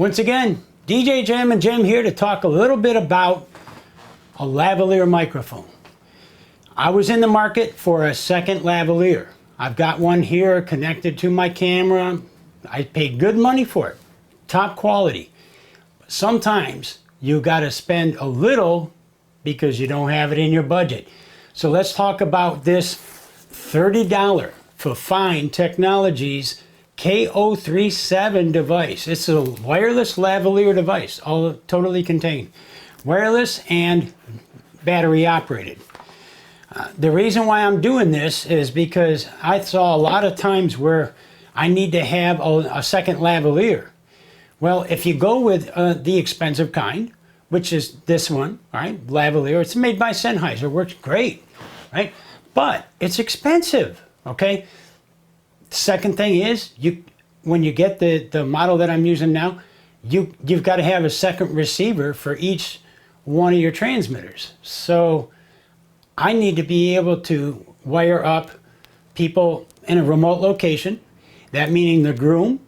Once again, DJ Jam and Jim here to talk a little bit about a lavalier microphone. I was in the market for a second lavalier. I've got one here connected to my camera. I paid good money for it, top quality. Sometimes you got to spend a little because you don't have it in your budget. So let's talk about this $30 Fifine Technologies K037 device. It's a wireless lavalier device, all totally contained. Wireless and battery operated. The reason why I'm doing this is because I saw a lot of times where I need to have a second lavalier. Well, if you go with the expensive kind, which is this one, right, lavalier, it's made by Sennheiser, works great, right? But it's expensive, okay? Second thing is, when you get the model that I'm using now, you've got to have a second receiver for each one of your transmitters. So I need to be able to wire up people in a remote location, that meaning the groom,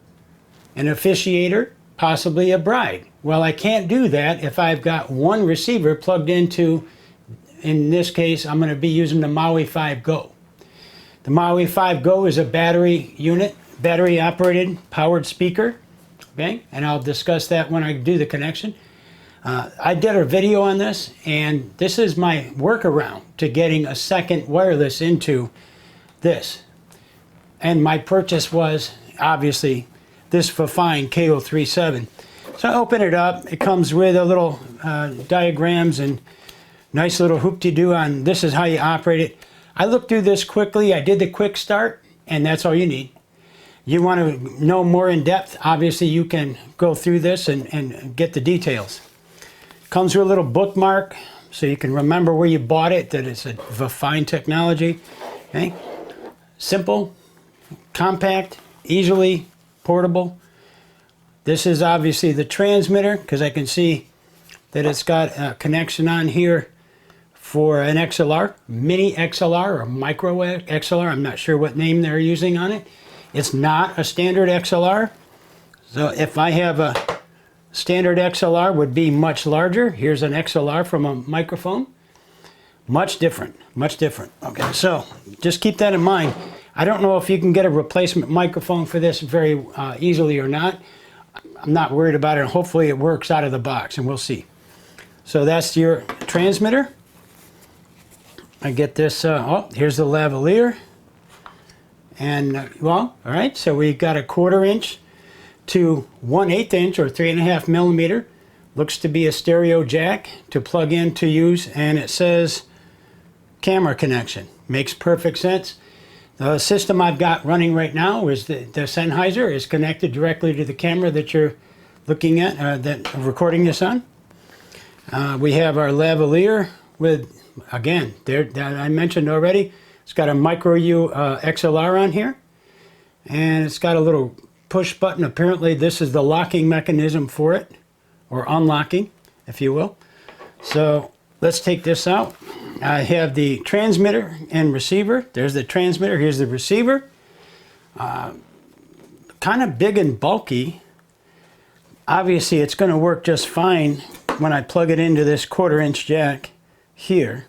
an officiator, possibly a bride. Well, I can't do that if I've got one receiver plugged into, in this case, I'm going to be using the Maui 5 Go. The Maui 5 Go is a battery unit, battery operated powered speaker, okay? And I'll discuss that when I do the connection. I did a video on this, and this is my workaround to getting a second wireless into this. And my purchase was, obviously, this Fifine K037. So I open it up. It comes with a little diagrams and nice little hoop-de-doo on this is how you operate it. I looked through this quickly. I did the quick start, and that's all you need. You want to know more in depth, obviously you can go through this and get the details. Comes with a little bookmark so you can remember where you bought it, that it's a Fifine technology. Okay? Simple, compact, easily portable. This is obviously the transmitter, because I can see that it's got a connection on here for an XLR, mini XLR or micro XLR. I'm not sure what name they're using on it. It's not a standard XLR. So if I have a standard XLR would be much larger. Here's an XLR from a microphone. Much different, much different. Okay, so just keep that in mind. I don't know if you can get a replacement microphone for this very easily or not. I'm not worried about it. Hopefully it works out of the box, and we'll see. So that's your transmitter. I get this, oh, here's the lavalier. And, well, all right, so we've got a 1/4 inch to 1/8 inch or 3.5 millimeter. Looks to be a stereo jack to plug in to use, and it says camera connection. Makes perfect sense. The system I've got running right now is the Sennheiser is connected directly to the camera that you're looking at, that I'm recording this on. We have our lavalier with, again, that I mentioned already. It's got a micro U XLR on here, and it's got a little push button. Apparently this is the locking mechanism for it, or unlocking, if you will. So let's take this out. I have the transmitter and receiver. There's the transmitter, here's the receiver. Kind of big and bulky. Obviously it's going to work just fine when I plug it into this 1/4 inch jack here.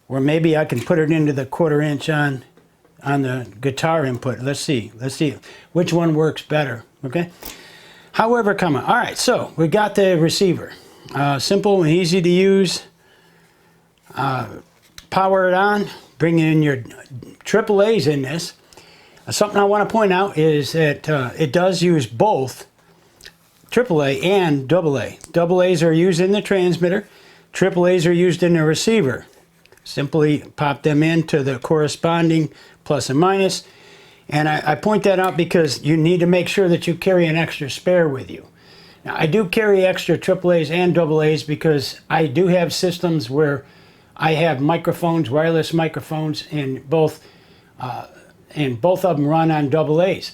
Or maybe I can put it into the 1/4 inch on the guitar input. Let's see which one works better, okay? However, come on. All right, so we got the receiver. Simple and easy to use. Power it on, bring in your AAAs in this. Something I want to point out is that it does use both AAA and AA. AAs are used in the transmitter. AAAs are used in the receiver. Simply pop them into the corresponding plus and minus. And I point that out because you need to make sure that you carry an extra spare with you. Now, I do carry extra AAAs and AAs because I do have systems where I have microphones, wireless microphones, and both of them run on AAs.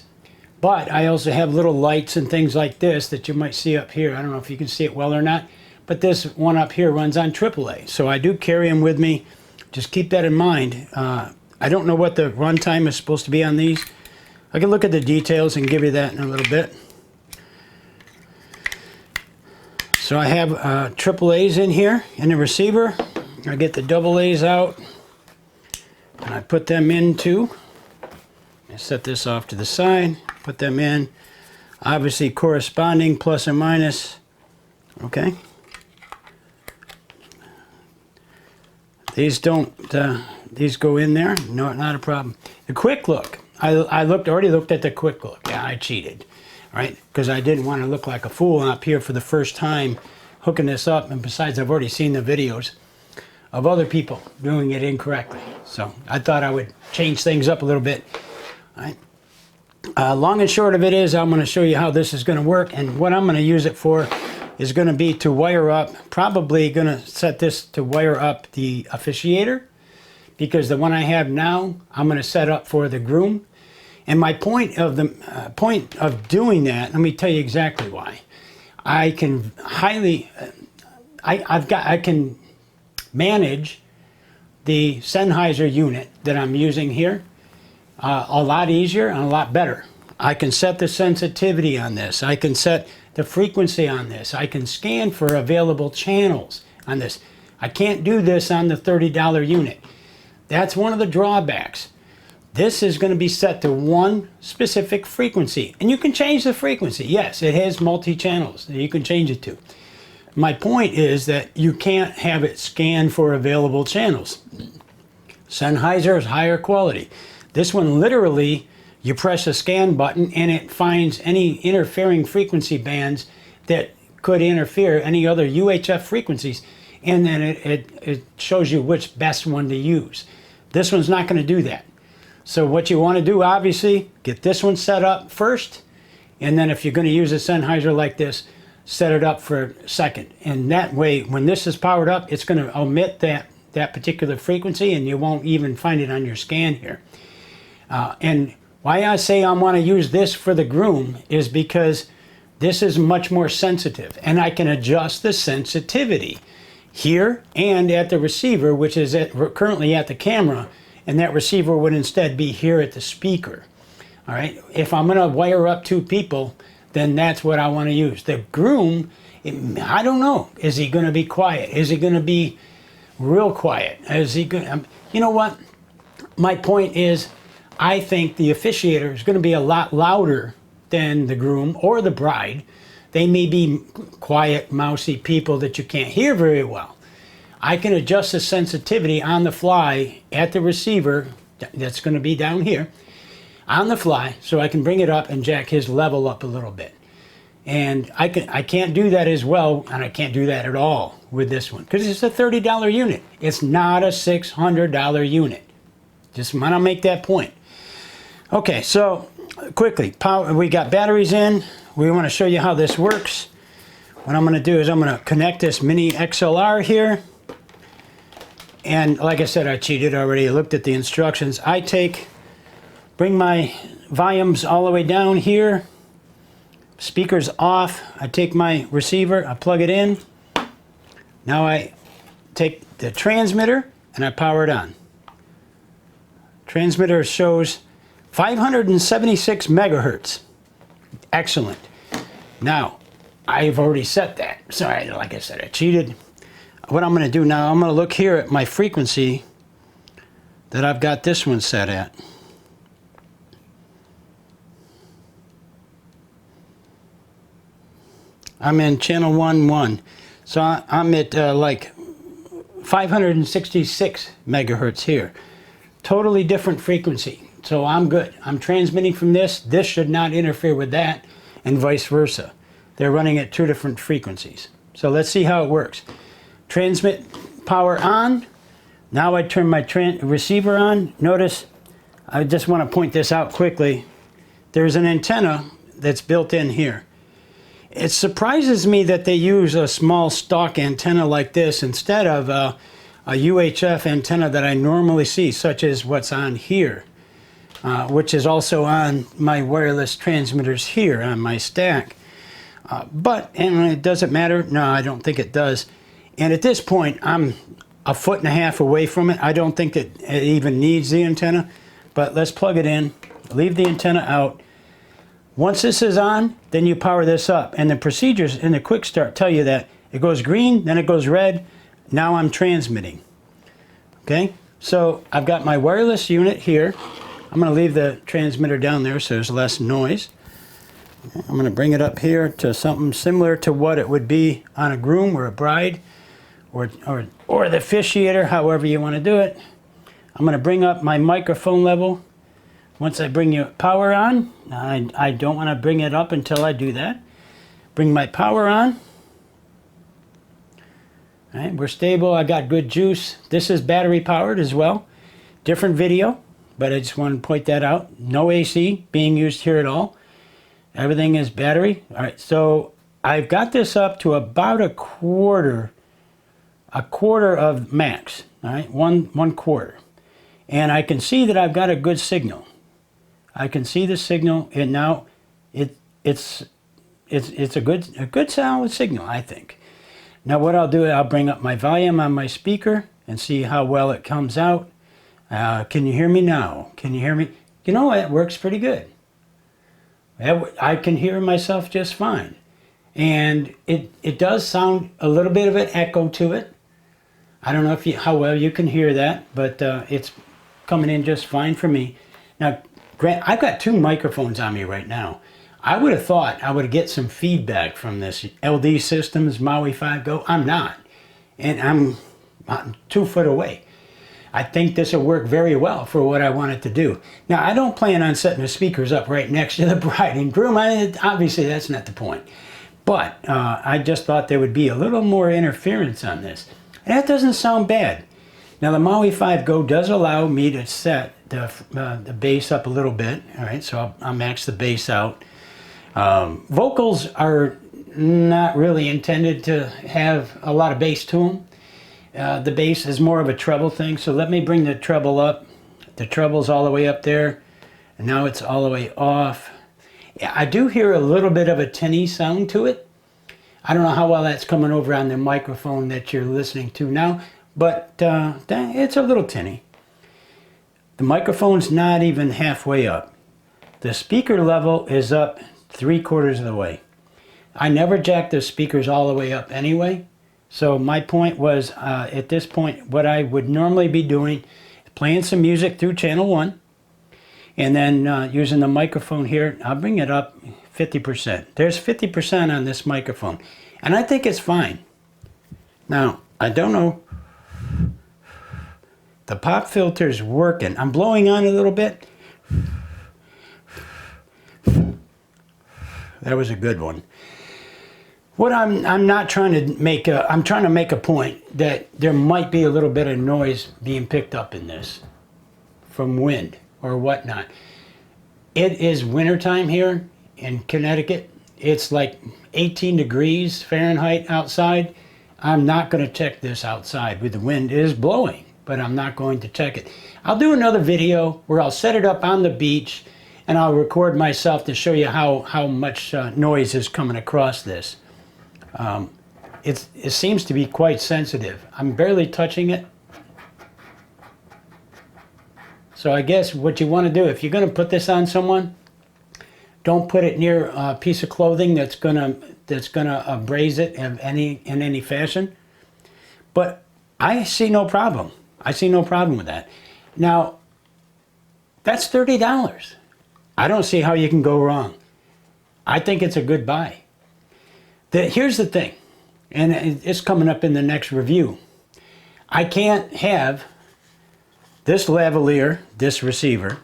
But I also have little lights and things like this that you might see up here. I don't know if you can see it well or not, but this one up here runs on AAA. So I do carry them with me. Just keep that in mind. I don't know what the runtime is supposed to be on these. I can look at the details and give you that in a little bit. So I have triple A's in here in the receiver. I get the double A's out and I put them in too. I set this off to the side, put them in. Obviously corresponding plus or minus. Okay. These don't, these go in there. No, not a problem. The quick look. I already looked at the quick look. Yeah, I cheated, right? Because I didn't want to look like a fool up here for the first time hooking this up. And besides, I've already seen the videos of other people doing it incorrectly. So I thought I would change things up a little bit. All right. Long and short of it is, I'm going to show you how this is going to work. And what I'm going to use it for is going to be to wire up, probably going to set this to wire up the officiator, because the one I have now, I'm going to set up for the groom. And my point of doing that, let me tell you exactly why. I can I can manage the Sennheiser unit that I'm using here a lot easier and a lot better. I can set the sensitivity on this. I can set the frequency on this. I can scan for available channels on this. I can't do this on the $30 unit. That's one of the drawbacks. This is going to be set to one specific frequency. And you can change the frequency. Yes, it has multi-channels that you can change it to. My point is that you can't have it scan for available channels. Sennheiser is higher quality. This one literally, you press a scan button and it finds any interfering frequency bands that could interfere any other UHF frequencies, and then it shows you which best one to use. This one's not going to do that. So what you want to do, obviously, get this one set up first, and then if you're going to use a Sennheiser like this, set it up for second. And that way, when this is powered up, it's going to omit that particular frequency, and you won't even find it on your scan here. And why I say I want to use this for the groom is because this is much more sensitive, and I can adjust the sensitivity here and at the receiver, which is currently at the camera, and that receiver would instead be here at the speaker. All right, if I'm going to wire up two people, then that's what I want to use. The groom, I don't know. Is he going to be quiet? Is he going to be real quiet? Is he going? You know what? My point is, I think the officiator is going to be a lot louder than the groom or the bride. They may be quiet, mousy people that you can't hear very well. I can adjust the sensitivity on the fly at the receiver, that's going to be down here, on the fly, so I can bring it up and jack his level up a little bit. And I can't do that as well, and I can't do that at all with this one, because it's a $30 unit. It's not a $600 unit. Just want to make that point. Okay, so quickly, power. We got batteries in. We want to show you how this works. What I'm going to do is I'm going to connect this mini XLR here. And like I said, I cheated already. I looked at the instructions. Bring my volumes all the way down here. Speakers off. I take my receiver, I plug it in. Now I take the transmitter and I power it on. Transmitter shows 576 megahertz. Excellent. Now, I've already set that. Sorry, like I said, I cheated. What I'm going to do now, I'm going to look here at my frequency that I've got this one set at. I'm in channel 1.1. So I'm at like 566 megahertz here. Totally different frequency. So I'm good. I'm transmitting from this. This should not interfere with that, and vice versa. They're running at two different frequencies. So let's see how it works. Transmit power on. Now I turn my receiver on. Notice, I just want to point this out quickly. There's an antenna that's built in here. It surprises me that they use a small stock antenna like this instead of a UHF antenna that I normally see, such as what's on here, which is also on my wireless transmitters here on my stack. But it doesn't matter. No, I don't think it does. And at this point, I'm 1.5 feet away from it. I don't think it even needs the antenna. But let's plug it in, leave the antenna out. Once this is on, then you power this up. And the procedures in the quick start tell you that It goes green, then it goes red. Now I'm transmitting. Okay, so I've got my wireless unit here. I'm going to leave the transmitter down there so there's less noise. I'm going to bring it up here to something similar to what it would be on a groom or a bride or the officiator, however you want to do it. I'm going to bring up my microphone level. Once I bring your power on, I don't want to bring it up until I do that. Bring my power on. All right, we're stable. I got good juice. This is battery powered as well. Different video, but I just want to point that out. No AC being used here at all. Everything is battery. All right, so I've got this up to about a quarter of max. All right, one quarter. And I can see that I've got a good signal. I can see the signal, and now it's a good solid signal, I think. Now what I'll do, I'll bring up my volume on my speaker and see how well it comes out. Can you hear me now? Can you hear me? You know, it works pretty good. I can hear myself just fine. And it does sound a little bit of an echo to it. I don't know how well you can hear that, but it's coming in just fine for me. Now, Grant, I've got 2 microphones on me right now. I would have thought I would get some feedback from this LD Systems Maui 5 Go. I'm not. And I'm 2 foot away. I think this will work very well for what I want it to do. Now, I don't plan on setting the speakers up right next to the bride and groom. Obviously, that's not the point. But I just thought there would be a little more interference on this. And that doesn't sound bad. Now, the Maui 5 Go does allow me to set the bass up a little bit. All right, so I'll max the bass out. Vocals are not really intended to have a lot of bass to them. The bass is more of a treble thing, so let me bring the treble up. The treble's all the way up there, and now it's all the way off. Yeah, I do hear a little bit of a tinny sound to it. I don't know how well that's coming over on the microphone that you're listening to now, but it's a little tinny. The microphone's not even halfway up. The speaker level is up 3/4 of the way. I never jack the speakers all the way up anyway. So my point was, at this point, what I would normally be doing is playing some music through channel 1, and then using the microphone here, I'll bring it up 50%. There's 50% on this microphone, and I think it's fine. Now, I don't know. The pop filter's working. I'm blowing on a little bit. That was a good one. What I'm not trying to make I'm trying to make a point that there might be a little bit of noise being picked up in this from wind or whatnot. It is wintertime here in Connecticut. It's like 18 degrees Fahrenheit outside. I'm not going to check this outside with the wind. It is blowing, but I'm not going to check it. I'll do another video where I'll set it up on the beach and I'll record myself to show you how much noise is coming across this. It seems to be quite sensitive. I'm barely touching it. So I guess what you want to do, if you're going to put this on someone, don't put it near a piece of clothing that's gonna abrase it in any fashion. But I see no problem. I see no problem with that. Now, that's $30. I don't see how you can go wrong. I think it's a good buy. Here's the thing, and it's coming up in the next review. I can't have this lavalier, this receiver,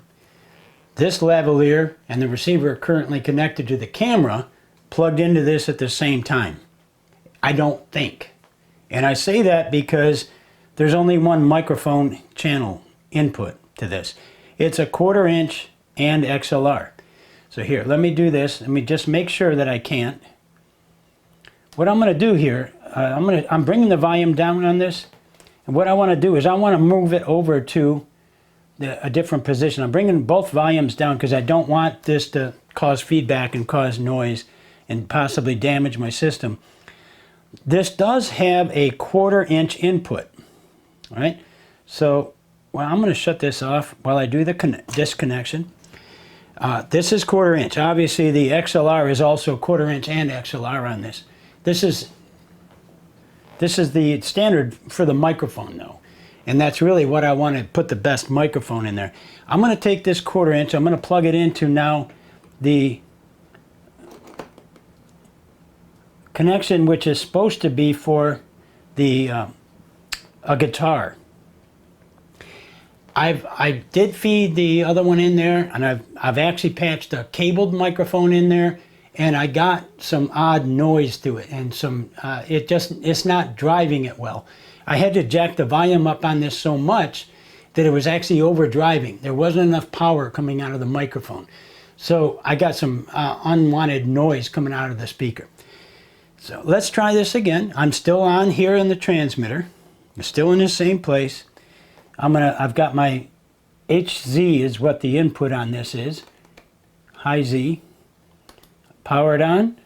this lavalier, and the receiver currently connected to the camera plugged into this at the same time. I don't think. And I say that because there's only one microphone channel input to this. It's a 1/4 inch and XLR. So here, let me do this. Let me just make sure that I can't. What I'm going to do here, I'm bringing the volume down on this, and what I want to do is I want to move it over to a different position. I'm bringing both volumes down because I don't want this to cause feedback and cause noise and possibly damage my system. This does have a 1/4 inch input, all right? So, well, I'm going to shut this off while I do the disconnection. This is 1/4 inch. Obviously, the XLR is also 1/4 inch and XLR on this. This is This is the standard for the microphone though. And that's really what I want to put the best microphone in there. I'm going to take this 1/4 inch, I'm going to plug it into now the connection which is supposed to be for the a guitar. I did feed the other one in there, and I've actually patched a cabled microphone in there, and I got some odd noise to it, and some it's not driving it well. I had to jack the volume up on this so much that it was actually overdriving. There wasn't enough power coming out of the microphone. So I got some unwanted noise coming out of the speaker. So let's try this again. I'm still on here in the transmitter. I'm still in the same place. I've got my HZ is what the input on this is. High Z. Power it on.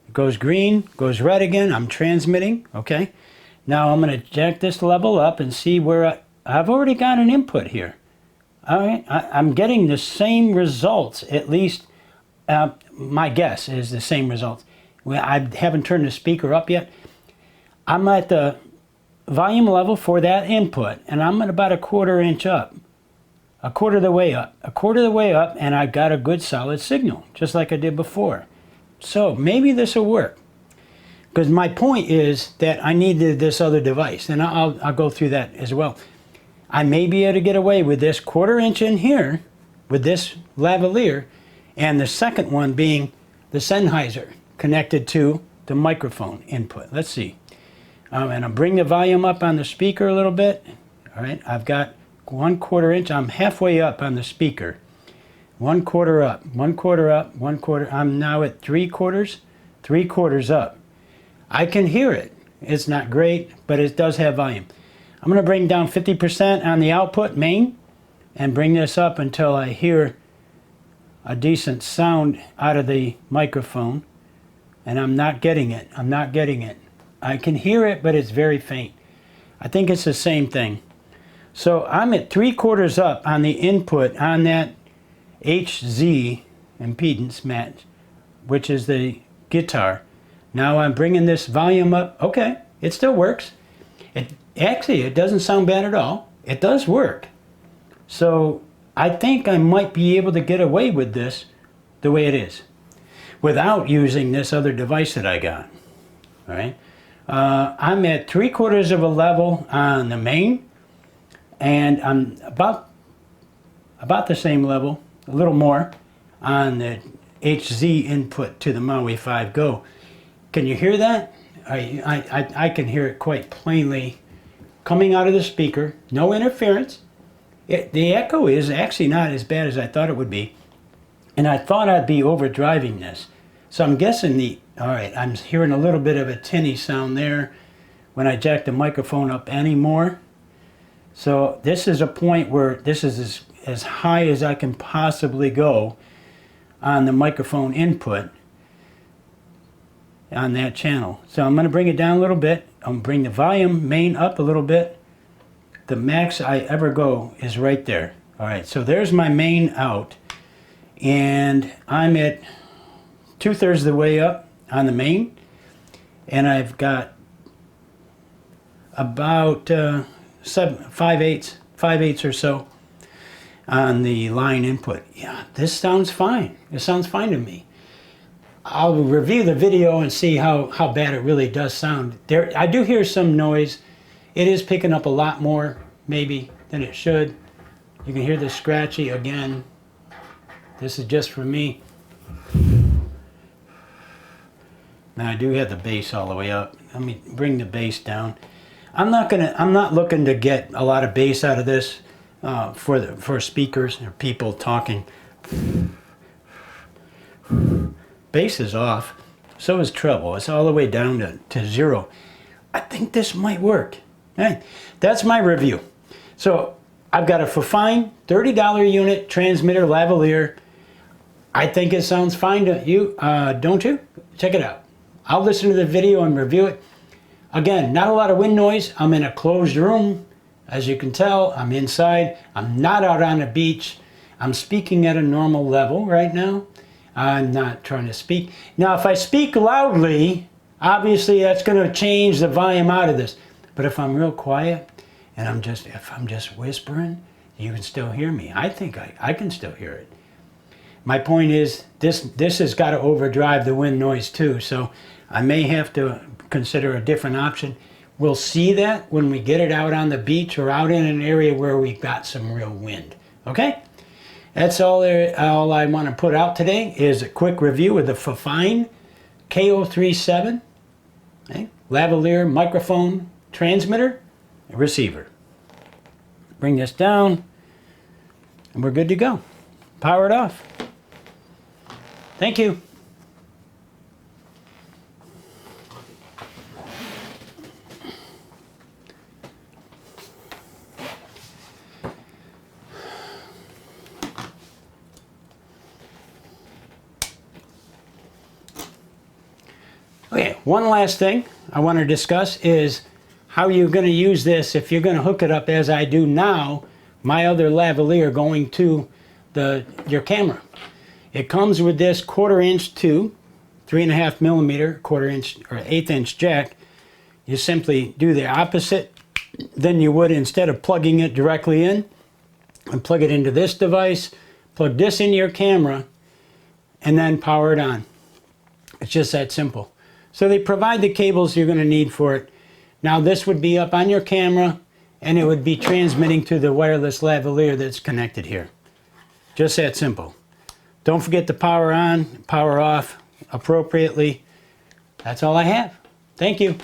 It goes green, goes red again. I'm transmitting, okay? Now I'm going to jack this level up and see where I've already got an input here. All right, I'm getting the same results, at least my guess is the same results. I haven't turned the speaker up yet. I'm at the volume level for that input, and I'm at about a 1/4 inch up, a quarter of the way up, and I've got a good solid signal, just like I did before. So maybe this will work, because my point is that I needed this other device, and I'll go through that as well. I may be able to get away with this 1/4 inch in here, with this lavalier, and the second one being the Sennheiser connected to the microphone input. Let's see. And I'll bring the volume up on the speaker a little bit. All right, I've got 1/4 inch. I'm halfway up on the speaker. 1/4 up, 1/4 up, 1/4. I'm now at 3/4 up. I can hear it. It's not great, but it does have volume. I'm going to bring down 50% on the output main and bring this up until I hear a decent sound out of the microphone. And I'm not getting it. I'm not getting it. I can hear it, but it's very faint. I think it's the same thing. So I'm at 3/4 up on the input on that HZ impedance match, which is the guitar. Now I'm bringing this volume up. Okay, it still works. It doesn't sound bad at all. It does work. So I think I might be able to get away with this the way it is, without using this other device that I got. All right. I'm at 3/4 of a level on the main, and I'm about the same level, a little more, on the HZ input to the Maui 5 Go. Can you hear that? I can hear it quite plainly coming out of the speaker. No interference. The echo is actually not as bad as I thought it would be, and I thought I'd be overdriving this. So I'm guessing all right, I'm hearing a little bit of a tinny sound there when I jack the microphone up anymore. So this is a point where this is as high as I can possibly go on the microphone input on that channel. So I'm going to bring it down a little bit. I'm going to bring the volume main up a little bit. The max I ever go is right there. All right, so there's my main out, and I'm at 2/3 of the way up on the main, and I've got about 5/8 or so on the line input. Yeah, this sounds fine. It sounds fine to me. I'll review the video and see how bad it really does sound. I do hear some noise. It is picking up a lot more, maybe, than it should. You can hear the scratchy again. This is just for me. Now I do have the bass all the way up. Let me bring the bass down. I'm not looking to get a lot of bass out of this for speakers or people talking. Bass is off. So is treble. It's all the way down to 0. I think this might work. Hey, that's my review. So I've got a Fifine $30 unit transmitter lavalier. I think it sounds fine to you, don't you? Check it out. I'll listen to the video and review it. Again, not a lot of wind noise. I'm in a closed room. As you can tell, I'm inside. I'm not out on the beach. I'm speaking at a normal level right now. I'm not trying to speak. Now, if I speak loudly, Obviously, that's going to change the volume out of this. But if I'm real quiet and if I'm just whispering, you can still hear me. I think I can still hear it. My point is, this has got to overdrive the wind noise too, so I may have to consider a different option. We'll see that when we get it out on the beach or out in an area where we've got some real wind. Okay? That's all I want to put out today is a quick review of the Fifine K037, okay? Lavalier microphone transmitter and receiver. Bring this down and we're good to go. Power it off. Thank you. Okay, one last thing I want to discuss is how you're going to use this if you're going to hook it up as I do now, my other lavalier going to your camera. It comes with this 1/4 inch to 3.5 millimeter 1/4 inch or 1/8 inch jack. You simply do the opposite than you would instead of plugging it directly in, and plug it into this device, plug this into your camera, and then power it on. It's just that simple. So they provide the cables you're going to need for it. Now this would be up on your camera and it would be transmitting to the wireless lavalier that's connected here. Just that simple. Don't forget to power on, power off appropriately. That's all I have. Thank you.